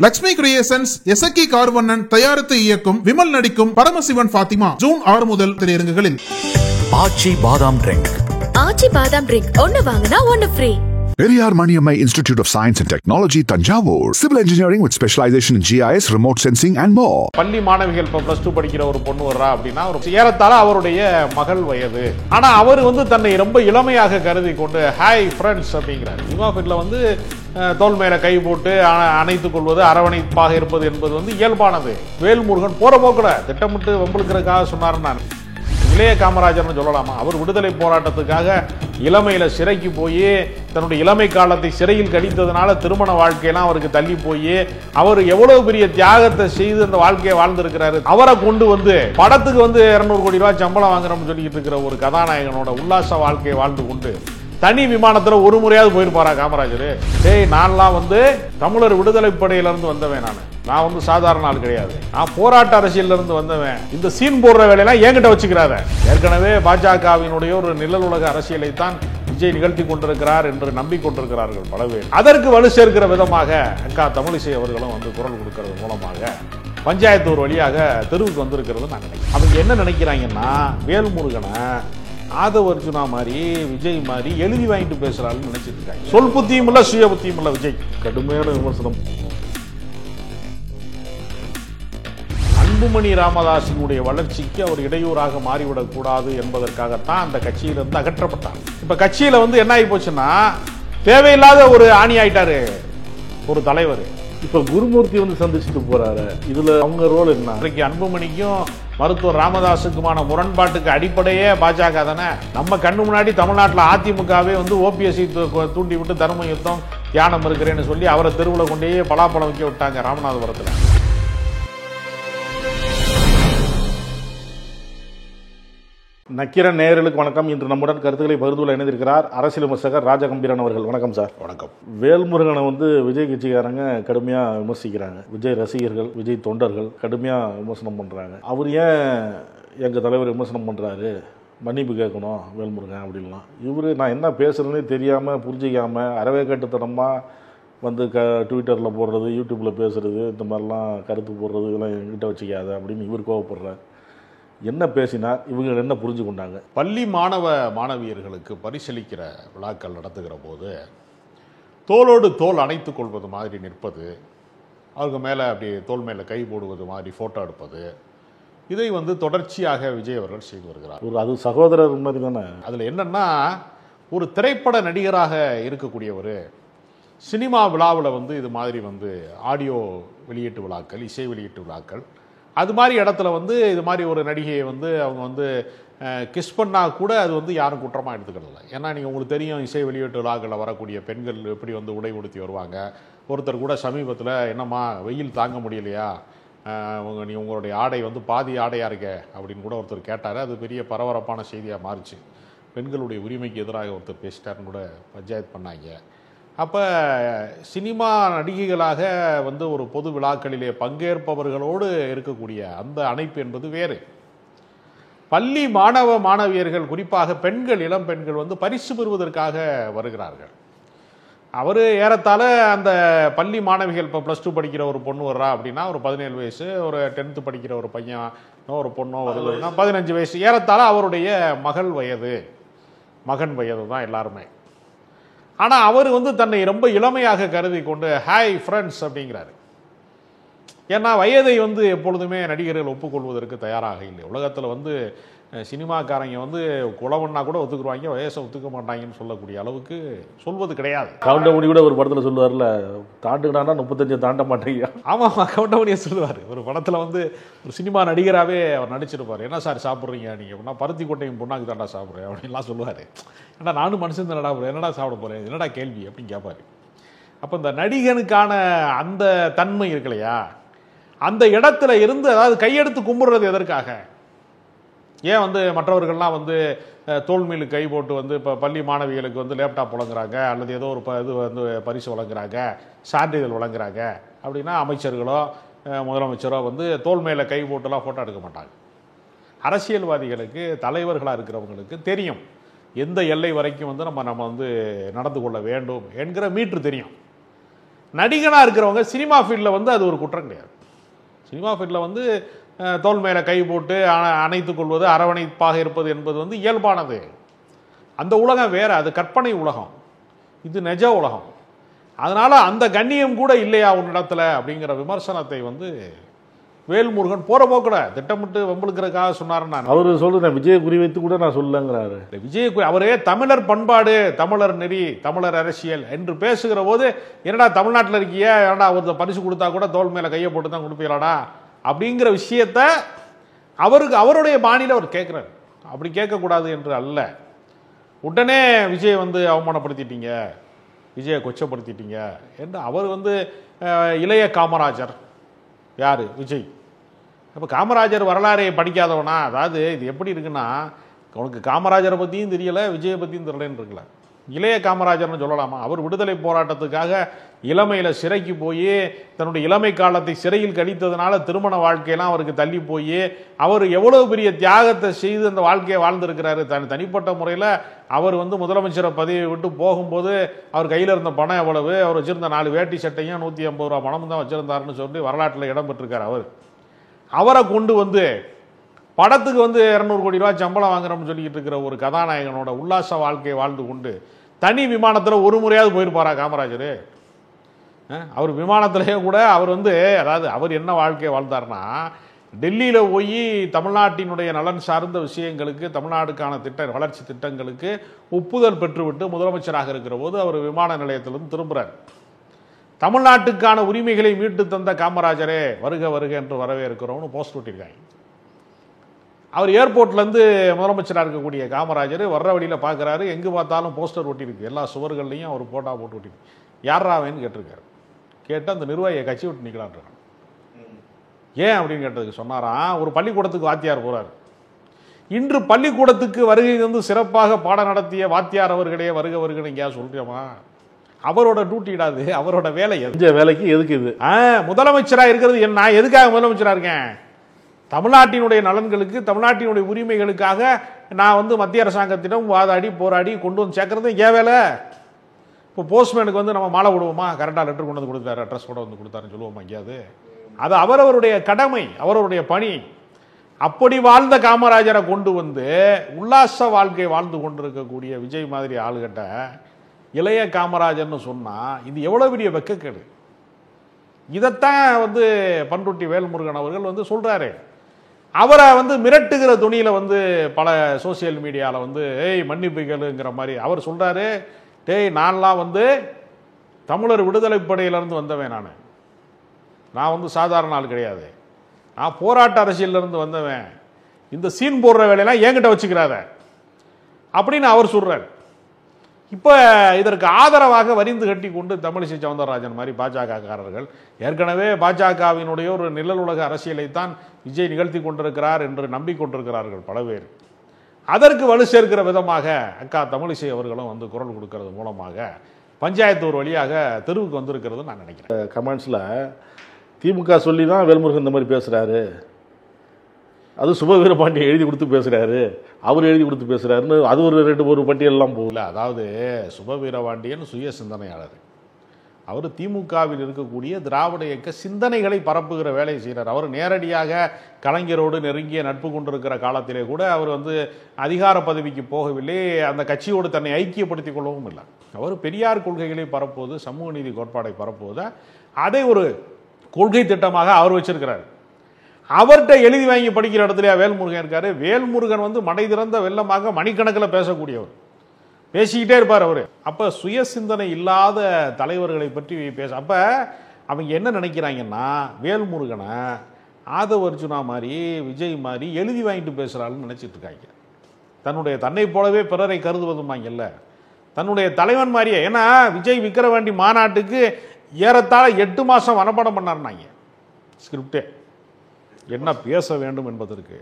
Lakshmi creations Esakki Karvannan தயாரித்து இயக்கும் விமல் நடிக்கும் பரமசிவன் ஃபாத்திமா ஜூன் 6 முதல் திரையரங்குகளில். ஆச்சி பாதாம் ட்ரிங்க். ஆச்சி பாதாம் ட்ரிங்க் ஒன்னு வாங்குனா ஒன்னு free. Periyar Maniammai Institute of Science and Technology, Tanjavur. Civil engineering with specialization in GIS, remote sensing and more. பள்ளி மாணவிகள் இப்போ +2 படிக்கிற ஒரு பொண்ணு வர்றா அப்படின்னா ஒரு ஏறத்தாழ அவருடைய மகள் வயது. ஆனா அவர் தன்னை ரொம்ப இளமையாக கருதி கொண்டு ஹாய் ஃப்ரெண்ட்ஸ் அப்படிங்கிறார். இமாஃபிட்ல தோல் மேல கை போட்டு அணைத்துக் கொள்வது, அரவணைப்பாக இருப்பது என்பது இயல்பானது. வேல்முருகன் போற போக்குல திட்டமிட்டு வம்புழுக்கிறதுக்காக சொன்னாருன்னு நான் இளைய காமராஜர்னு சொல்லலாமா? அவர் விடுதலை போராட்டத்துக்காக இளமையில சிறைக்கு போய் தன்னுடைய இளமை காலத்தை சிறையில் கழித்ததுனால திருமண வாழ்க்கையெல்லாம் அவருக்கு தள்ளி போய் அவர் எவ்வளவு பெரிய தியாகத்தை செய்து அந்த வாழ்க்கையை வாழ்ந்திருக்கிறாரு. அவரை கொண்டு படத்துக்கு 200 கோடி ரூபாய் சம்பளம் வாங்குறோம்னு சொல்லிட்டு இருக்கிற ஒரு கதாநாயகனோட உல்லாச வாழ்க்கையை வாழ்ந்து கொண்டு தனி விமானத்துல ஒரு முறையாவது போயிருப்பாரா காமராஜர்? நான்லாம் தமிழர் விடுதலை படையில இருந்து வந்தவன். நான் சாதாரண ஆள் கிடையாது. நான் போராட்ட அரசியல்ல இருந்து வந்தவன். இந்த சீன் போடுற வேலையெல்லாம் என்கிட்ட வச்சுக்கிறாத. ஏற்கனவே பாஜகவினுடைய ஒரு நிழல் உலக அரசியலை தான் விஜய் நிகழ்த்தி கொண்டிருக்கிறார் என்று நம்பிக்கொண்டிருக்கிறார்கள் பலவே. அதற்கு வலு சேர்க்கிற விதமாக அக்கா தமிழிசை அவர்களும் குரல் கொடுக்கிறது மூலமாக பஞ்சாயத்து ஒரு வழியாக தெருவுக்கு வந்திருக்கிறது நான் நினைக்கிறேன். அவங்க என்ன நினைக்கிறாங்கன்னா, வேல்முருகனை ஆதவ அர்ஜுனா மாதிரி விஜய் மாதிரி எழுதி வாங்கிட்டு பேசுறாருன்னு நினைச்சிட்டு இருக்காங்க. சொல் புத்தியும் இல்ல, சுய புத்தியும் இல்ல விஜய். கடுமையான விமர்சனம். அன்புமணி ராமதாஸினுடைய வளர்ச்சிக்கு அவர் இடையூறாக மாறிவிடக் கூடாது என்பதற்காகத்தான் அந்த கட்சியிலிருந்து அகற்றப்பட்டார். இப்ப கட்சியில என்ன ஆகி போச்சுன்னா, தேவையில்லாத ஒரு ஆணி ஆயிட்டாரு ஒரு தலைவர். இப்ப குருமூர்த்தி சந்திச்சுட்டு போறாரு. இதுல அவங்க ரோல் என்ன? இன்றைக்கு அன்புமணிக்கும் மருத்துவர் ராமதாஸுக்குமான முரண்பாட்டுக்கு அடிப்படையே பாஜக தானே. நம்ம கண்ணு முன்னாடி தமிழ்நாட்டில் அதிமுகவே ஓபிஎஸ்சி தூண்டி விட்டு தர்ம யுத்தம் தியானம் இருக்கிறேன்னு சொல்லி அவரை தெருவில் கொண்டே பலாப்பழம் வைக்க விட்டாங்க ராமநாதபுரத்தில். நக்கீரன் நேயர்களுக்கு வணக்கம். இன்று நம்முடன் கருத்துக்களை பகிர்ந்து இணைந்திருக்கிறார் அரசியல் விமர்சகர் ராஜகம்பீரன் அவர்கள். வணக்கம் சார். வணக்கம். வேல்முருகனை விஜய் கட்சிக்காரங்க கடுமையாக விமர்சிக்கிறாங்க. விஜய் ரசிகர்கள், விஜய் தொண்டர்கள் கடுமையாக விமர்சனம் பண்ணுறாங்க. அவர் ஏன் எங்கள் தலைவர் விமர்சனம் பண்ணுறாரு, மன்னிப்பு கேட்கணும் வேல்முருகன் அப்படின்லாம். இவர் நான் என்ன பேசுகிறேன்னே தெரியாமல் புரிஞ்சிக்காமல் அறவே கட்டுத்தனமாக ட்விட்டரில் போடுறது, யூடியூப்பில் பேசுகிறது, இந்த மாதிரிலாம் கருத்து போடுறது, இதெல்லாம் என்கிட்ட வச்சுக்காத அப்படின்னு இவர் கோவப்படுறார். என்ன பேசினார், இவங்க என்ன புரிஞ்சு கொண்டாங்க? பள்ளி மாணவியர்களுக்கு பரிசளிக்கிற விழாக்கள் நடத்துகிற போது தோளோடு தோல் அணைத்துக் கொள்வது மாதிரி நிற்பது, அவங்க மேலே அப்படி தோல் மேலே கை போடுவது மாதிரி ஃபோட்டோ எடுப்பது, இதை தொடர்ச்சியாக விஜய் அவர்கள் செய்து வருகிறார். அது சகோதரர் மாதிரி தானே. அதில் என்னன்னா, ஒரு திரைப்பட நடிகராக இருக்கக்கூடியவர் சினிமா விழாவில் இது மாதிரி ஆடியோ வெளியீட்டு விழாக்கள், இசை வெளியீட்டு விழாக்கள், அது மாதிரி இடத்துல இது மாதிரி ஒரு நடிகையை அவங்க கிஸ் பண்ணால் கூட அது யாரும் குற்றமாக எடுத்துக்கிறதில்ல. ஏன்னா நீங்கள் உங்களுக்கு தெரியும், இசை வெளியீட்டு விழாக்களில் வரக்கூடிய பெண்கள் எப்படி உடை உடுத்தி வருவாங்க. ஒருத்தர் கூட சமீபத்தில், என்னம்மா வெயில் தாங்க முடியலையா, நீ உங்களுடைய ஆடை பாதி ஆடையாக இருக்க அப்படின்னு கூட ஒருத்தர் கேட்டார். அது பெரிய பரபரப்பான செய்தியாக மாறிச்சு. பெண்களுடைய உரிமைக்கு எதிராக ஒருத்தர் பேசிட்டாருன்னு கூட பஞ்சாயத்து பண்ணாங்க. அப்போ சினிமா நடிகைகளாக ஒரு பொது விழாக்களிலே பங்கேற்பவர்களோடு இருக்கக்கூடிய அந்த அணைப்பு என்பது வேறு. பள்ளி மாணவியர்கள், குறிப்பாக பெண்கள், இளம் பெண்கள் பரிசு பெறுவதற்காக வருகிறார்கள். அவர் ஏறத்தாழ அந்த பள்ளி மாணவிகள் இப்போ +2 படிக்கிற ஒரு பொண்ணு வர்றா அப்படின்னா ஒரு 17 வயசு, ஒரு 10th படிக்கிற ஒரு பையன் ஒரு பொண்ணோ வருதுன்னா 15 வயசு, ஏறத்தாழ அவருடைய மகள் வயது, மகன் வயது தான் எல்லாருமே. ஆனால் அவர் தன்னை ரொம்ப இளமையாக கருதி கொண்டு ஹாய் ஃப்ரெண்ட்ஸ் அப்படிங்கிறாரு. ஏன்னா வயதை எப்பொழுதுமே நடிகர்கள் ஒப்புக்கொள்வதற்கு தயாராக இல்லை. உலகத்தில் சினிமாக்காரங்க குலவன்னா கூட ஒத்துக்குருவாங்க, வயசை ஒத்துக்க மாட்டாங்கன்னு சொல்லக்கூடிய அளவுக்கு சொல்வது கிடையாது. கவுண்டமணி கூட ஒரு படத்தில் சொல்லுவார்ல, தாண்டுகிட்டானா 35 தாண்ட மாட்டேங்க. ஆமாம், கவுண்டமணியை சொல்லுவார். ஒரு படத்தில் ஒரு சினிமா நடிகராகவே அவர் நடிச்சிருப்பார். என்ன சார் சாப்பிட்றீங்க நீங்கள் அப்படின்னா, பருத்தி கொட்டையும் பொண்ணாக்கு தாண்டா சாப்பிட்றேன் அப்படின்லாம் சொல்லுவார். ஏன்னா நானும் மனுஷன் தானடா போகிறேன், என்னடா சாப்பிட போகிறேன், என்னடா கேள்வி அப்படின்னு கேட்பார். அப்போ இந்த நடிகனுக்கான அந்த தன்மை இருக்கு இல்லையா, அந்த இடத்துல இருந்து, அதாவது கையெடுத்து கும்பிடுறது எதற்காக? ஏன் மற்றவர்கள்லாம் தோல் மீது கை போட்டு இப்போ பள்ளி மாணவிகளுக்கு லேப்டாப் வழங்குறாங்க, அல்லது ஏதோ ஒரு இது பரிசு வழங்குறாங்க, சான்றிதழ் வழங்குறாங்க அப்படின்னா, அமைச்சர்களோ முதலமைச்சரோ தோல் மேலே கை போட்டுலாம் ஃபோட்டோ எடுக்க மாட்டாங்க. அரசியல்வாதிகளுக்கு, தலைவர்களாக இருக்கிறவங்களுக்கு தெரியும் எந்த எல்லை வரைக்கும் நம்ம நடந்து கொள்ள வேண்டும் என்கிற மீட்ரு தெரியும். நடிகனாக இருக்கிறவங்க சினிமா ஃபீல்டில் வந்து அது ஒரு குற்றம் கிடையாது. சினிமா ஃபீல்டில் வந்து தோல் மேலே கை போட்டு அணைத்துக் கொள்வது, அரவணைப்பாக இருப்பது என்பது வந்து இயல்பானது. அந்த உலகம் வேற, அது கற்பனை உலகம், இது நிஜ உலகம். அதனால அந்த கண்ணியம் கூட இல்லையா உன்னிடத்துல அப்படிங்கிற விமர்சனத்தை வந்து வேல்முருகன் போற போக்கூட திட்டமிட்டு வம்புழுக்கிறதுக்காக சொன்னாருன்னா, அவர் சொல்றேன் விஜயை குறிவைத்து கூட நான் சொல்லங்கிறாரு. விஜய் அவரே தமிழர் பண்பாடு, தமிழர் நெறி, தமிழர் அரசியல் என்று பேசுகிற போது, என்னடா தமிழ்நாட்டில் இருக்கிய, என்னடா ஒருத்தர் பரிசு கொடுத்தா கூட தோல் மேல கையை போட்டு தான் கொடுப்பீங்களாடா அப்படிங்கிற விஷயத்த அவருடைய பாணியில் அவர் கேட்கிறார். அப்படி கேட்கக்கூடாது என்று அல்ல. உடனே விஜய் வந்து அவமானப்படுத்திட்டீங்க, விஜயை கொச்சப்படுத்திட்டீங்க என்று அவர் வந்து இளைய காமராஜர் யாரு? விஜய். அப்போ காமராஜர் வரலாறை படிக்காதவனா? அதாவது இது எப்படி இருக்குன்னா, உனக்கு காமராஜரை பற்றியும் தெரியலை, விஜயை பற்றியும் தெரியலன்னு இருக்கல. இளைய காமராஜர்னு சொல்லலாமா? அவர் விடுதலை போராட்டத்துக்காக இளமையில் சிறைக்கு போய் தன்னுடைய இளமை காலத்தை சிறையில் கழித்ததுனால திருமண வாழ்க்கையெல்லாம் அவருக்கு தள்ளி போய் அவர் எவ்வளவு பெரிய தியாகத்தை செய்து அந்த வாழ்க்கையை வாழ்ந்திருக்கிறாரு. தனிப்பட்ட முறையில் அவர் வந்து முதலமைச்சரை பதவியை விட்டு போகும்போது அவர் கையில் இருந்த பணம் எவ்வளவு, அவர் வச்சிருந்த 4 வேட்டி சட்டையும் 150 ரூபா பணமும் தான் வச்சிருந்தாருன்னு சொல்லி வரலாற்றில் இடம் பெற்றிருக்கார். அவரை கொண்டு வந்து படத்துக்கு வந்து 200 கோடி ரூபாய் சம்பளம் வாங்குறோம்னு சொல்லிக்கிட்டு இருக்கிற ஒரு கதாநாயகனோட உல்லாச வாழ்க்கையை வாழ்ந்து கொண்டு தனி விமானத்தில் ஒரு முறையாவது போயிருப்பாரா காமராஜர்? அவர் விமானத்திலேயே கூட அவர் வந்து, அதாவது அவர் என்ன வாழ்க்கையை வாழ்ந்தார்னா, டெல்லியில் போய் தமிழ்நாட்டினுடைய நலன் சார்ந்த விஷயங்களுக்கு, தமிழ்நாடுக்கான வளர்ச்சி திட்டங்களுக்கு ஒப்புதல் பெற்றுவிட்டு முதலமைச்சராக இருக்கிற போது அவர் விமான நிலையத்திலிருந்து திரும்புகிறார். தமிழ்நாட்டுக்கான உரிமைகளை மீட்டு தந்த காமராஜரே வருக வருக என்று வரவேற்கிறோம்னு போஸ்ட் ஒட்டியிருக்காங்க. அவர் ஏர்போர்ட்லேருந்து முதலமைச்சராக இருக்கக்கூடிய காமராஜர் வர்ற வழியில் பார்க்குறாரு, எங்கே பார்த்தாலும் போஸ்டர் ஒட்டியிருக்கு, எல்லா சுவர்கள்லையும் அவர் போட்டா போட்டு ஒட்டிருக்கு. யாராவேன்னு கேட்டிருக்காரு. கேட்டு அந்த நிர்வாகியை கட்சி விட்டு நிற்கலான்றாங்க. ஏன் அப்படின்னு கேட்டதுக்கு சொன்னாராம், ஒரு பள்ளிக்கூடத்துக்கு வாத்தியார் போகிறார். இன்று பள்ளிக்கூடத்துக்கு வருகை வந்து சிறப்பாக பாடம் நடத்திய வாத்தியார் அவர்களே வருக வருகன்னு எங்கேயா சொல்கிறோமா? அவரோட டியூட்டி இடாது, அவரோட வேலை. வேலைக்கு எதுக்கு இது? முதலமைச்சராக இருக்கிறது நான் எதுக்காக முதலமைச்சராக இருக்கேன்? தமிழ்நாட்டினுடைய நலன்களுக்கு, தமிழ்நாட்டினுடைய உரிமைகளுக்காக நான் வந்து மத்திய அரசாங்கத்திடம் வாதாடி போராடி கொண்டு வந்து சேர்க்கறது ஏன் வேலை? இப்போ போஸ்ட்மேனுக்கு வந்து நம்ம மாலை விடுவோமா? கரெக்டாக லெட்டர் கொண்டு வந்து கொடுத்தாரு, அட்ரஸ் கூட வந்து கொடுத்தாருன்னு சொல்லுவோமா எங்கேயாவது? அது அவரவருடைய கடமை, அவரவருடைய பணி. அப்படி வாழ்ந்த காமராஜரை கொண்டு வந்து உல்லாச வாழ்க்கை வாழ்ந்து கொண்டிருக்கக்கூடிய விஜய் மாதிரி ஆளுகிட்ட இளைய காமராஜர்னு சொன்னா இது எவ்வளவு பெரிய வெக்கக்கேடு. இதைத்தான் வந்து பண்ருட்டி வேல்முருகன் அவர்கள் வந்து சொல்றாரு. அவரை வந்து மிரட்டுகிற துணியில வந்து பல சோசியல் மீடியாவில் வந்து மன்னிப்பு கேளுங்கிற மாதிரி அவர் சொல்றாரு. நான்லாம் வந்து தமிழர் விடுதலை படையிலிருந்து வந்தவன், நான் வந்து சாதாரண ஆள் கிடையாது, நான் போராட்ட அரசியலிருந்து வந்தவன், இந்த சீன் போடுற வேலையெல்லாம் என்கிட்ட வச்சுக்கிறாத அப்படின்னு அவர் சொல்றார். இப்போ இதற்கு ஆதரவாக வரிந்து கட்டி கொண்டு தமிழிசை சவுந்தரராஜன் மாதிரி பாஜகக்காரர்கள், ஏற்கனவே பாஜகவினுடைய ஒரு நிழல் உலக அரசியலைத்தான் விஜய் நிகழ்த்தி கொண்டிருக்கிறார் என்று நம்பிக்கொண்டிருக்கிறார்கள் பல பேர். அதற்கு வலு சேர்க்கிற விதமாக அக்கா தமிழிசை அவர்களும் வந்து குரல் கொடுக்கறது மூலமாக பஞ்சாயத்து ஒரு வழியாக தெருவுக்கு வந்திருக்கிறது நான் நினைக்கிறேன். கமெண்ட்ஸில் திமுக சொல்லி தான் வேல்முருகன் இந்த மாதிரி பேசுகிறாரு, அது சுபவீரபாண்டியன் எழுதி கொடுத்து பேசுகிறாரு, அவர் எழுதி கொடுத்து பேசுகிறாருன்னு அது ஒரு பட்டியலெல்லாம் போகல. அதாவது சுபவீரபாண்டியன் சுய சிந்தனையாளர். அவர் திமுகவில் இருக்கக்கூடிய திராவிட இயக்க சிந்தனைகளை பரப்புகிற வேலையை செய்கிறார். அவர் நேரடியாக கலைஞரோடு நெருங்கிய நட்பு கொண்டிருக்கிற காலத்திலே கூட அவர் வந்து அதிகார பதவிக்கு போகவில்லை, அந்த கட்சியோடு தன்னை ஐக்கியப்படுத்திக் கொள்ளவும் இல்லை. அவர் பெரியார் கொள்கைகளை பரப்புவது, சமூக நீதி கோட்பாடை பரப்புவது, அதை ஒரு கொள்கை திட்டமாக அவர் வச்சிருக்கிறார். அவர்கிட்ட எழுதி வாங்கி படிக்கிற இடத்துல வேல்முருகன் இருக்காரு. வேல்முருகன் வந்து மடை திறந்த வெள்ளமாக மணிக்கணக்கில் பேசக்கூடியவர், பேசிக்கிட்டே இருப்பார் அவர். அப்போ சுய சிந்தனை இல்லாத தலைவர்களை பற்றி பேச, அப்போ அவங்க என்ன நினைக்கிறாங்கன்னா வேல்முருகனை ஆதவ அர்ஜுனா மாதிரி விஜய் மாதிரி எழுதி வாங்கிட்டு பேசுகிறாள்னு நினச்சிட்டு இருக்காங்க. தன்னை போலவே பிறரை கருதுவதுமாங்கல்ல, தன்னுடைய தலைவன் மாதிரியே. ஏன்னா விஜய் விக்கிரவாண்டி மாநாட்டுக்கு ஏறத்தாழ 8 மாதம் மனப்பாடம் பண்ணார்னாங்க ஸ்கிரிப்டே, என்ன பேச வேண்டும் என்பதற்கு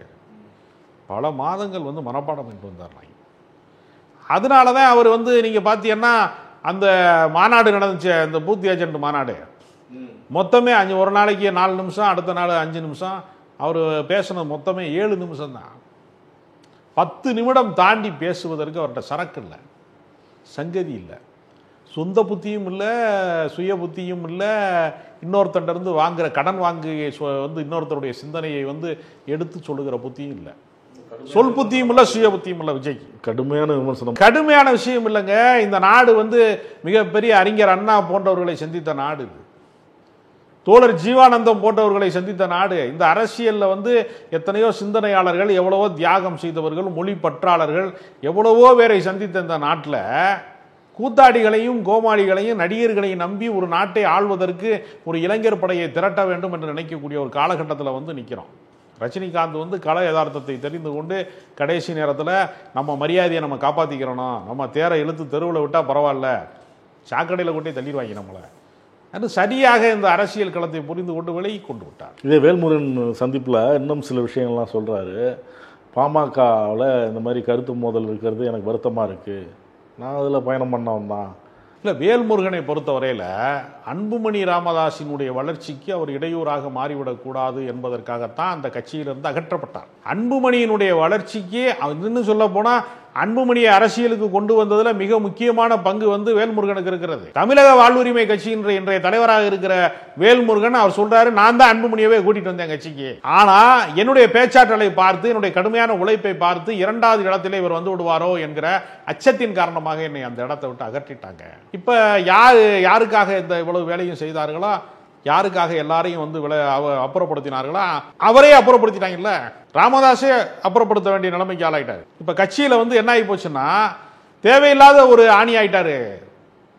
பல மாதங்கள் வந்து மனப்பாடம் பண்ணிட்டு வந்தார்னாங்க. அதனால தான் அவர் வந்து நீங்கள் பார்த்தீங்கன்னா அந்த மாநாடு நடந்துச்சு, அந்த பூத் ஏஜென்ட் மாநாடு, மொத்தமே ஒரு நாளைக்கு 4 நிமிஷம், அடுத்த நாள் 5 நிமிஷம், அவர் பேசினது மொத்தமே 7 நிமிஷம் தான். 10 நிமிடம் தாண்டி பேசுவதற்கு அவர்கிட்ட சரக்கு இல்லை, சங்கதி இல்லை. சொந்த புத்தியும் இல்லை, சுய புத்தியும் இல்லை, இன்னொருத்தண்டிருந்து வாங்குற கடன் வாங்கி வந்து இன்னொருத்தருடைய சிந்தனையை வந்து எடுத்து சொல்லுகிற புத்தியும் இல்லை, சொல் புத்தியும் இல்லை, சுய புத்தியும் இல்லை. விஜய்க்கு கடுமையான விமர்சனம். கடுமையான விஷயம் இல்லைங்க. இந்த நாடு வந்து மிகப்பெரிய அறிஞர் அண்ணா போன்றவர்களை சந்தித்த நாடு, தோழர் ஜீவானந்தம் போன்றவர்களை சந்தித்த நாடு. இந்த அரசியலில் வந்து எத்தனையோ சிந்தனையாளர்கள், எவ்வளவோ தியாகம் செய்தவர்கள், மொழி பற்றாளர்கள், எவ்வளவோ பேரை சந்தித்த இந்த நாட்டில் கூத்தாடிகளையும் கோமாளிகளையும் நடிகர்களையும் நம்பி ஒரு நாட்டை ஆள்வதற்கு ஒரு இளைஞர் படையை திரட்ட வேண்டும் என்று நினைக்கக்கூடிய ஒரு காலகட்டத்தில் வந்து நிற்கிறோம். ரஜினிகாந்த் வந்து கல யதார்த்தத்தை தெரிந்து கொண்டு கடைசி நேரத்தில் நம்ம மரியாதையை நம்ம காப்பாற்றிக்கிறோம், நம்ம தேரை இழுத்து தெருவில் விட்டால் பரவாயில்ல, சாக்கடையில் கொண்டே தள்ளிடுவாங்க நம்மளை, அது சரியாக இந்த அரசியல் களத்தை புரிந்து கொண்டு விலகி கொண்டு விட்டார். இதே வேல்முருகன் சந்திப்பில் இன்னும் சில விஷயங்கள்லாம் சொல்கிறாரு. பாமகவில் இந்த மாதிரி கருத்து மோதல் இருக்கிறது எனக்கு வருத்தமாக இருக்குது, நான் அதில் பயணம் பண்ணவன் தான். இல்லை, வேல்முருகனை பொறுத்தவரையில் அன்புமணி ராமதாஸினுடைய வளர்ச்சிக்கு அவர் இடையூறாக மாறிவிடக்கூடாது என்பதற்காகத்தான் அந்த கட்சியிலிருந்து அகற்றப்பட்டார். அன்புமணியினுடைய வளர்ச்சிக்கு இன்னும் சொல்ல போனால் அன்புமணியை அரசியலுக்கு கொண்டு வந்ததில் மிக முக்கியமான பங்கு வந்து வேல்முருகனுக்கு இருக்கிறது. தமிழக வாழ்வுரிமை கட்சியின் இன்றைய தலைவராக இருக்கிற வேல்முருகன் அவர் சொல்றாரு, நான் தான் அன்புமணியவே கூட்டிட்டு வந்தேன் கட்சிக்கு, ஆனா என்னுடைய பேச்சாற்றலை பார்த்து, என்னுடைய கடுமையான உழைப்பை பார்த்து இரண்டாவது இடத்திலே இவர் வந்து விடுவாரோ என்கிற அச்சத்தின் காரணமாக என்னை அந்த இடத்தை விட்டு அகற்றிட்டாங்க. இப்ப யாருக்காக இந்த இவ்வளவு வேலையும் செய்தார்களோ, யாருக்காக எல்லாரையும் வந்து அப்புறப்படுத்தினார்களா, அவரே அப்புறப்படுத்திட்டாங்கல்ல. ராமதாஸே அப்புறப்படுத்த வேண்டிய நிலைமைக்கு ஆளாயிட்டாரு. இப்ப கட்சியில வந்து என்ன ஆகி போச்சுன்னா, தேவையில்லாத ஒரு ஆணி ஆயிட்டாரு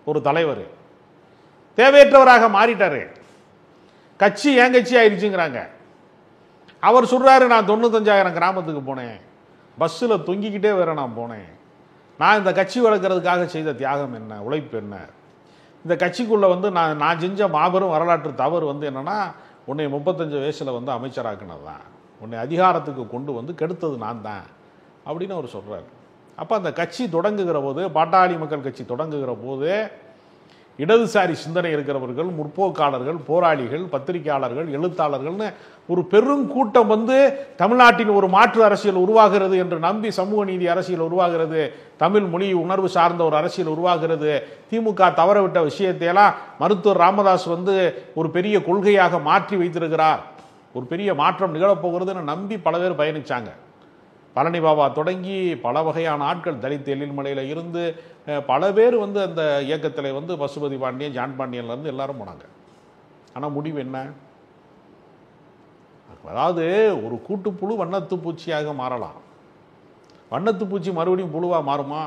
ஒரு தலைவர், தேவையற்றவராக மாறிட்டாரு, கட்சி ஏன் கட்சி ஆயிடுச்சுங்கிறாங்க. அவர் சொல்றாரு, நான் 95,000 கிராமத்துக்கு போனேன், பஸ்ஸில் தொங்கிக்கிட்டே வேற நான் போனேன், நான் இந்த கட்சி வளர்க்கறதுக்காக செய்த தியாகம் என்ன, உழைப்பு என்ன, இந்த கட்சிக்குள்ளே வந்து நான் செஞ்ச மாபெரும் வரலாற்று தவறு வந்து என்னென்னா, உன்னை 35 வயசில் வந்து அமைச்சராக்குனது தான், உன்னை அதிகாரத்துக்கு கொண்டு வந்து கெடுத்தது நான் தான் அப்படின்னு அவர் சொல்கிறார். அப்போ அந்த கட்சி தொடங்குகிற போது, பாட்டாளி மக்கள் கட்சி தொடங்குகிற போது இடதுசாரி சிந்தனை இருக்கிறவர்கள், முற்போக்காளர்கள், போராளிகள், பத்திரிகையாளர்கள், எழுத்தாளர்கள்னு ஒரு பெருங்கூட்டம் வந்து தமிழ்நாட்டின் ஒரு மாற்று அரசியல் உருவாகிறது என்று நம்பி சமூக நீதி அரசியல் உருவாகிறது, தமிழ் மொழி உணர்வு சார்ந்த ஒரு அரசியல் உருவாகிறது, திமுக தவறவிட்ட விஷயத்தையெல்லாம் மருத்துவர் ராமதாஸ் வந்து ஒரு பெரிய கொள்கையாக மாற்றி வைத்திருக்கிறார், ஒரு பெரிய மாற்றம் நிகழப்போகிறதுன்னு நம்பி பல பேர் பயணிச்சாங்க. பழனி பாபா தொடங்கி பல வகையான ஆட்கள், தலித் எழில்மலையில் இருந்து பல பேர் வந்து அந்த இயக்கத்தில் வந்து பசுபதி பாண்டியன், ஜான் பாண்டியன்லேருந்து எல்லாரும் போனாங்க. ஆனால் முடிவு என்ன? அதாவது ஒரு கூட்டுப்புழு வண்ணத்து பூச்சியாக மாறலாம், வண்ணத்து பூச்சி மறுபடியும் புழுவாக மாறுமா?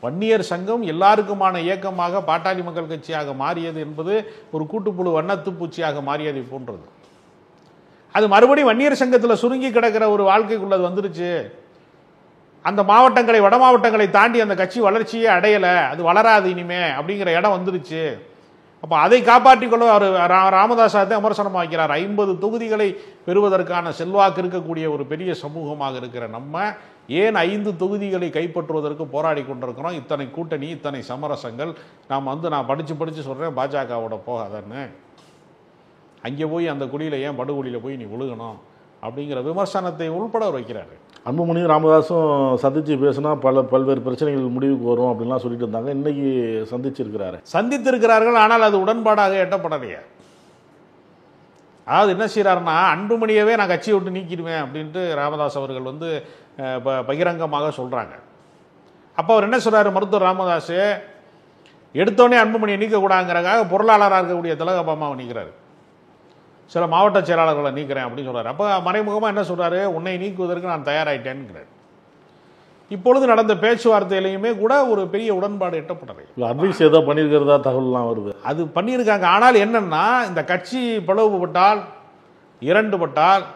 வன்னியர் சங்கம் எல்லாருக்குமான இயக்கமாக பாட்டாளி மக்கள் கட்சியாக மாறியது என்பது ஒரு கூட்டுப்புழு வண்ணத்து பூச்சியாக மாறியதை போன்றது. அது மறுபடியும் வன்னியர் சங்கத்தில் சுருங்கி கிடக்கிற ஒரு வாழ்க்கைக்குள்ளது வந்துருச்சு. அந்த மாவட்டங்களை, வட மாவட்டங்களை தாண்டி அந்த கட்சி வளர்ச்சியே அடையலை, அது வளராது இனிமே அப்படிங்கிற இடம் வந்துருச்சு. அப்போ அதை காப்பாற்றிக்கொள்ள அவர் ராமதாஸாத்தை விமர்சனமாக வைக்கிறார். 50 தொகுதிகளை பெறுவதற்கான செல்வாக்கு இருக்கக்கூடிய ஒரு பெரிய சமூகமாக இருக்கிற நம்ம ஏன் 5 தொகுதிகளை கைப்பற்றுவதற்கு போராடி கொண்டிருக்கிறோம்? இத்தனை கூட்டணி, இத்தனை சமரசங்கள், நான் படித்து சொல்கிறேன், பாஜகவோட போகாதன்னு, அங்கே போய் அந்த குடியில் ஏன் படுகொலியில் போய் நீ விழுகணும் அப்படிங்கிற விமர்சனத்தை உள்பட வைக்கிறாரு. அன்புமணியும் ராமதாஸும் சந்தித்து பேசினா பல்வேறு பிரச்சனைகள் முடிவுக்கு வரும் அப்படின்லாம் சொல்லிட்டு இருந்தாங்க. இன்னைக்கு சந்தித்திருக்கிறார்கள், ஆனால் அது உடன்பாடாக எட்டப்படலையே. அதாவது என்ன செய்கிறாருன்னா, அன்புமணியவே நான் கட்சியை விட்டு நீக்கிடுவேன் அப்படின்ட்டு ராமதாஸ் அவர்கள் வந்து பகிரங்கமாக சொல்கிறாங்க. அப்போ அவர் என்ன சொல்கிறாரு, மருத்துவர் ராமதாஸ் எடுத்தோடனே அன்புமணியை நீக்கக்கூடாதுங்கிறக்காக பொருளாளராக இருக்கக்கூடிய திலகபாமாவை நீக்கிறாரு, சில மாவட்ட செயலாளர்களை நீக்கிறேன் அப்படின்னு சொல்கிறார். அப்போ மறைமுகமாக என்ன சொல்கிறாரு, உன்னை நீக்குவதற்கு நான் தயாராகிட்டேன்ங்கிறார். இப்பொழுது நடந்த பேச்சுவார்த்தையிலையுமே கூட ஒரு பெரிய உடன்பாடு எட்டப்பட்டது. அட்வைஸ் ஏதோ பண்ணியிருக்கிறதா தகவல்லாம் வருது. அது பண்ணியிருக்காங்க. ஆனால் என்னன்னா, இந்த கட்சி பிளவுபட்டால், இரண்டுபட்டால்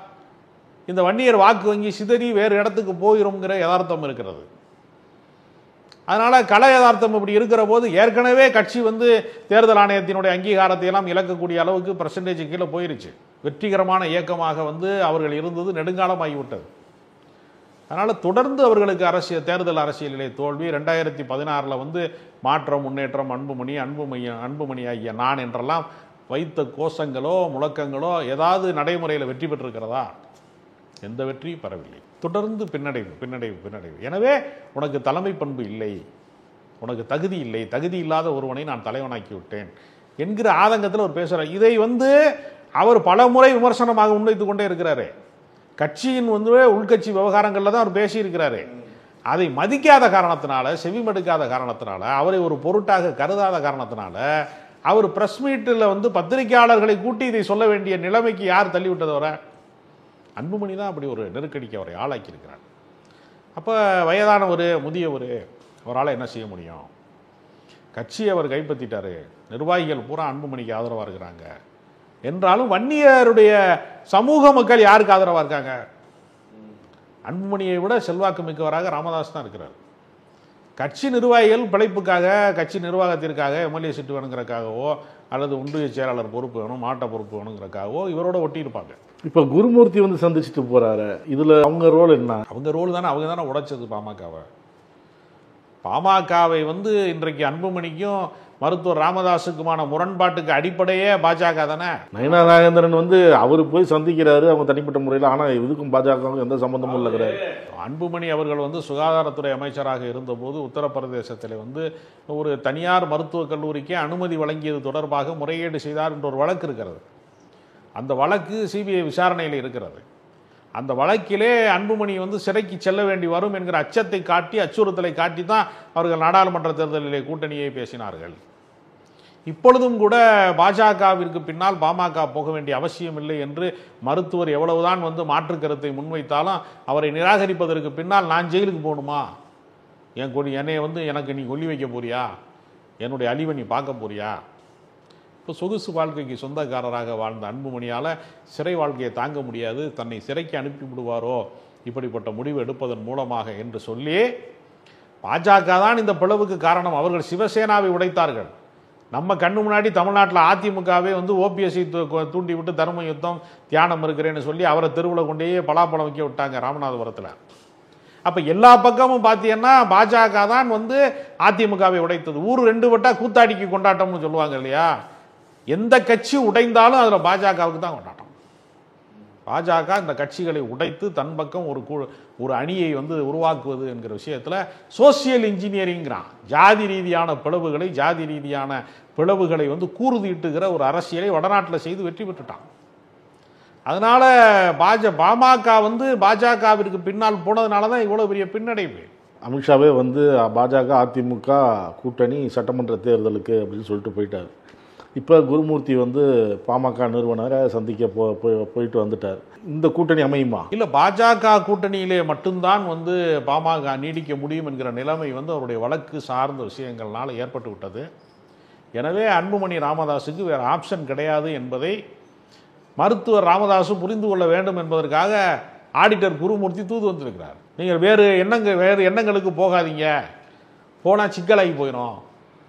இந்த வன்னியர் வாக்கு வங்கி சிதறி வேறு இடத்துக்கு போயிருங்கிற யதார்த்தம் இருக்கிறது. அதனால் கல யதார்த்தம் இப்படி இருக்கிற போது ஏற்கனவே கட்சி வந்து தேர்தல் ஆணையத்தினுடைய அங்கீகாரத்தை எல்லாம் இழக்கக்கூடிய அளவுக்கு % கீழே போயிருச்சு. வெற்றிகரமான இயக்கமாக வந்து அவர்கள் இருந்தது நெடுங்காலமாகிவிட்டது. அதனால் தொடர்ந்து அவர்களுக்கு தேர்தல் அரசியலிலே தோல்வி. 2016 வந்து மாற்றம், முன்னேற்றம், அன்புமணி ஆகிய நான் என்றெல்லாம் வைத்த கோஷங்களோ முழக்கங்களோ ஏதாவது நடைமுறையில் வெற்றி பெற்றிருக்கிறதா? எந்த வெற்றியும் பெறவில்லை. தொடர்ந்து பின்னடைவு. எனவே உனக்கு தலைமை பண்பு இல்லை, உனக்கு தகுதி இல்லை, தகுதி இல்லாத ஒருவனை நான் தலைவனாக்கி விட்டேன் என்கிற ஆதங்கத்தில் அவர் பேசுகிறார். இதை அவர் பல முறை விமர்சனமாக முன்வைத்து கொண்டே இருக்கிறாரு. கட்சியின் உள்கட்சி விவகாரங்களில் தான் அவர் பேசியிருக்கிறாரு. அதை மதிக்காத காரணத்தினால, செவிமடுக்காத காரணத்தினால, அவரை ஒரு பொருட்டாக கருதாத காரணத்தினால அவர் பிரஸ் மீட்டில் பத்திரிகையாளர்களை கூட்டி இதை சொல்ல வேண்டிய நிலைமைக்கு யார் தள்ளிவிட்டது? வர அன்புமணி தான் அப்படி ஒரு நெருக்கடிக்கு அவரை ஆளாக்கி இருக்கிறார். அப்போ வயதானவர், முதியவர், அவரால் என்ன செய்ய முடியும்? கட்சியை அவர் கைப்பற்றிட்டாரு, நிர்வாகிகள் பூரா அன்புமணிக்கு ஆதரவாக இருக்கிறாங்க என்றாலும் வன்னியருடைய சமூக மக்கள் யாருக்கு ஆதரவாக இருக்காங்க? அன்புமணியை விட செல்வாக்கு மிக்கவராக ராமதாஸ் தான் இருக்கிறார். கட்சி நிர்வாகிகள் பிழைப்புக்காக, கட்சி நிர்வாகத்திற்காக எம்எல்ஏ சீட்டு வேணுங்கிறக்காகவோ அல்லது ஒன்றிய செயலாளர் பொறுப்பு வேணும், மாவட்ட பொறுப்பு வேணுங்கிறக்காகவோ இவரோட ஒட்டி இருப்பாங்க. இப்போ குருமூர்த்தி சந்திச்சுட்டு போறாரு, இதுல அவங்க ரோல் என்ன? அவங்க ரோல் தானே, அவங்க தானே உடைச்சது பாமகவை. பாமகவை இன்றைக்கு அன்புமணிக்கும் மருத்துவர் ராமதாஸுக்குமான முரண்பாட்டுக்கு அடிப்படையே பாஜக தானே. நயனா நாகேந்திரன் அவரு போய் சந்திக்கிறாரு அவங்க தனிப்பட்ட முறையில், ஆனால் இதுக்கும் பாஜகவுக்கும் எந்த சம்பந்தமும் இல்லைங்கிறாரு. அன்புமணி அவர்கள் சுகாதாரத்துறை அமைச்சராக இருந்தபோது உத்தரப்பிரதேசத்தில் ஒரு தனியார் மருத்துவக் கல்லூரிக்கு அனுமதி வழங்கியது தொடர்பாக முறைகேடு செய்தார் என்ற ஒரு வழக்கு இருக்கிறது. அந்த வழக்கு சிபிஐ விசாரணையில் இருக்கிறது. அந்த வழக்கிலே அன்புமணி சிறைக்கு செல்ல வேண்டி வரும் என்கிற அச்சத்தை காட்டி, அச்சுறுத்தலை காட்டி தான் அவர்கள் நாடாளுமன்ற தேர்தலிலே கூட்டணியை பேசினார்கள். இப்பொழுதும் கூட பாஜகவிற்கு பின்னால் பாமக போக வேண்டிய அவசியம் இல்லை என்று மருத்துவர் எவ்வளவுதான் மாற்று கருத்தை முன்வைத்தாலும் அவரை நிராகரிப்பதற்கு பின்னால் நான் ஜெயிலுக்கு போகணுமா, என்னை எனக்கு நீ கொல்லி வைக்க போறியா, என்னுடைய அழிவை நீ பார்க்க போறியா? இப்போ சொகுசு வாழ்க்கைக்கு சொந்தக்காரராக வாழ்ந்த அன்புமணியால் சிறை வாழ்க்கையை தாங்க முடியாது, தன்னை சிறைக்கு அனுப்பி விடுவாரோ இப்படிப்பட்ட முடிவு எடுப்பதன் மூலமாக என்று சொல்லி பாஜக தான் இந்த பிளவுக்கு காரணம். அவர்கள் சிவசேனாவை உடைத்தார்கள். நம்ம கண்ணு முன்னாடி தமிழ்நாட்டில் அதிமுகவே ஓபிஎஸ்சி தூண்டி விட்டு தர்ம யுத்தம் தியானம் இருக்கிறேன்னு சொல்லி அவரை தெருவில் கொண்டே பலாப்பழம் வைக்க விட்டாங்க ராமநாதபுரத்தில். அப்போ எல்லா பக்கமும் பார்த்தீங்கன்னா பாஜக தான் அதிமுகவை உடைத்தது. ஊர் ரெண்டு வட்டா கூத்தாடிக்கு கொண்டாட்டம்னு சொல்லுவாங்க இல்லையா? எந்த கட்சி உடைந்தாலும் அதில் பாஜகவுக்கு தான் கொண்டாட்டம். பாஜக இந்த கட்சிகளை உடைத்து தன் பக்கம் ஒரு அணியை உருவாக்குவது என்கிற விஷயத்தில் சோசியல் இன்ஜினியரிங்கிறான். ஜாதி ரீதியான பிளவுகளை, ஜாதி ரீதியான பிளவுகளை கூறுதீட்டுகிற ஒரு அரசியலை வடநாட்டில் செய்து வெற்றி பெற்றுட்டான். அதனால பாமக பாஜகவிற்கு பின்னால் போனதுனால தான் இவ்வளோ பெரிய பின்னடைவு. அமித்ஷாவே பாஜக அதிமுக கூட்டணி சட்டமன்ற தேர்தலுக்கு அப்படின்னு சொல்லிட்டு போயிட்டார். இப்போ குருமூர்த்தி பாமக நிறுவனரை சந்திக்க போயிட்டு வந்துட்டார். இந்த கூட்டணி அமையுமா? இல்லை, பாஜக கூட்டணியிலே மட்டும்தான் பாமக நீடிக்க முடியும் என்கிற நிலைமை அவருடைய வழக்கு சார்ந்த விஷயங்கள்னால ஏற்பட்டு விட்டது. எனவே அன்புமணி ராமதாஸுக்கு வேறு ஆப்ஷன் கிடையாது என்பதை மருத்துவர் ராமதாஸு புரிந்து கொள்ள வேண்டும் என்பதற்காக ஆடிட்டர் குருமூர்த்தி தூது வந்திருக்கிறார். நீங்கள் வேறு எண்ணங்களுக்கு போகாதீங்க, போனால் சிக்கலாகி போயிடும்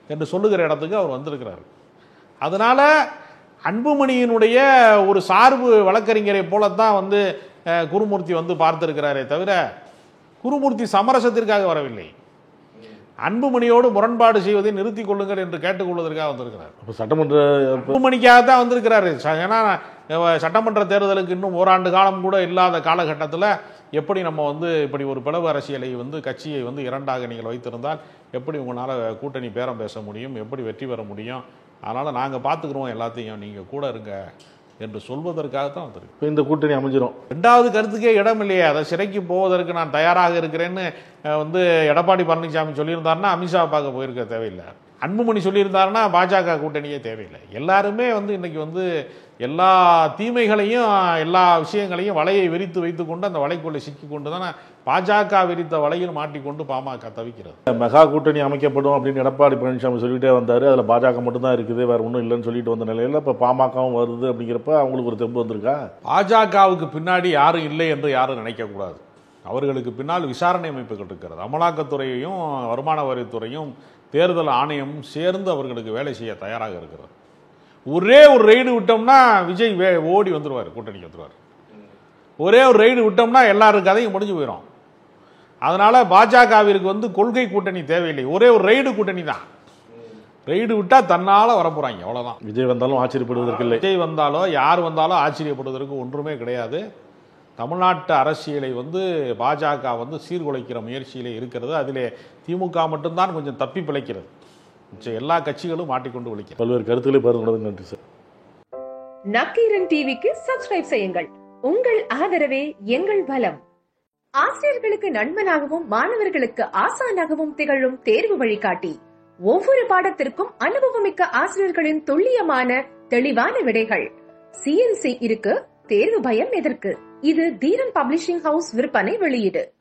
என்று சொல்லுகிற இடத்துக்கு அவர் வந்திருக்கிறார். அதனால் அன்புமணியினுடைய ஒரு சார்பு வழக்கறிஞரை போலத்தான் குருமூர்த்தி பார்த்திருக்கிறாரே தவிர குருமூர்த்தி சமரசத்திற்காக வரவில்லை. அன்புமணியோடு முரண்பாடு செய்வதை நிறுத்திக் கொள்ளுங்கள் என்று கேட்டுக்கொள்வதற்காக வந்திருக்கிறார். அன்புமணிக்காக தான் வந்திருக்கிறாரு. ஏன்னா சட்டமன்ற தேர்தலுக்கு இன்னும் ஓராண்டு காலம் கூட இல்லாத காலகட்டத்தில் எப்படி நம்ம இப்படி ஒரு பிளவு அரசியலை கட்சியை இரண்டாக நீங்கள் வைத்திருந்தால் எப்படி உங்களால் கூட்டணி பேரம் பேச முடியும், எப்படி வெற்றி பெற முடியும்? அதனால் நாங்கள் பார்த்துக்குறோம் எல்லாத்தையும், நீங்கள் கூட இருங்க என்று சொல்வதற்காகத்தான் வந்திருக்கு. இப்போ இந்த கூட்டணி அமைஞ்சிடும். ரெண்டாவது கருத்துக்கே இடம் இல்லையே. அதை சிறைக்கு போவதற்கு நான் தயாராக இருக்கிறேன்னு எடப்பாடி பழனிசாமி சொல்லியிருந்தாருன்னா அமித்ஷா பார்க்க போயிருக்க தேவையில்லை. அன்புமணி சொல்லியிருந்தாருன்னா பாஜக கூட்டணியே தேவையில்லை. எல்லாருமே இன்னைக்கு எல்லா தீமைகளையும் எல்லா விஷயங்களையும் வலையை விரித்து வைத்துக்கொண்டு அந்த வலைக்குள்ளே சிக்கி கொண்டு தானே பாஜக விரித்த வலையில் மாட்டிக்கொண்டு பாமக தவிக்கிறது. மெகா கூட்டணி அமைக்கப்படும் அப்படின்னு எடப்பாடி பழனிசாமி சொல்லிட்டே வந்தார். அதில் பாஜக மட்டும்தான் இருக்குது, வேறு ஒன்றும் இல்லைன்னு சொல்லிட்டு வந்த நிலையில் இப்போ பாமகவும் வருது. அப்படிங்கிறப்ப அவங்களுக்கு ஒரு தெம்பு வந்திருக்கா? பாஜகவுக்கு பின்னாடி யாரும் இல்லை என்று யாரும் நினைக்கக்கூடாது. அவர்களுக்கு பின்னால் விசாரணை அமைப்புகள் இருக்கிறது. அமலாக்கத்துறையையும் வருமான வரித்துறையும் தேர்தல் ஆணையமும் சேர்ந்து அவர்களுக்கு வேலை செய்ய தயாராக இருக்கிறது. ஒரே ஒரு ரெய்டு விட்டோம்னா விஜய் ஓடி வந்துடுவார், கூட்டணிக்கு வந்துடுவார். ஒரே ஒரு ரெய்டு விட்டோம்னா எல்லாரும் கதையும் முடிஞ்சு போயிடும். அதனால பாஜகவிற்கு கொள்கை கூட்டணி தேவையில்லை, ஒரே ஒரு ரெய்டு கூட்டணி தான். ரெய்டு விட்டா தன்னால வரப்போறாங்க, அவ்வளவுதான். விஜய் வந்தாலும் ஆச்சரியப்படுவதற்கு இல்லை, விஜய் வந்தாலோ யார் வந்தாலும் ஆச்சரியப்படுவதற்கு ஒன்றுமே கிடையாது. தமிழ்நாட்டு அரசியலை பாஜக சீர்குலைக்கிற முயற்சியிலே இருக்கிறது. அதிலே திமுக மட்டும்தான் கொஞ்சம் தப்பி பிழைக்கிறது. எல்லா கட்சிகளும் மாட்டிக்கொண்டு விழிக்கிறது. பல்வேறு கருத்துக்களை பகிர்ந்து நன்றி சார். நக்கீரன் டிவிக்கு சப்ஸ்கிரைப் செய்யுங்கள். உங்கள் ஆதரவே எங்கள் பலம். ஆசிரியர்களுக்கு நண்பனாகவும் மாணவர்களுக்கு ஆசானாகவும் திகழும் தேர்வு வழிகாட்டி. ஒவ்வொரு பாடத்திற்கும் அனுபவமிக்க ஆசிரியர்களின் துல்லியமான தெளிவான விடைகள். CNC இருக்கு, தேர்வு பயம் எதற்கு? இது தீரன் பப்ளிஷிங் ஹவுஸ் விற்பனை வெளியீடு.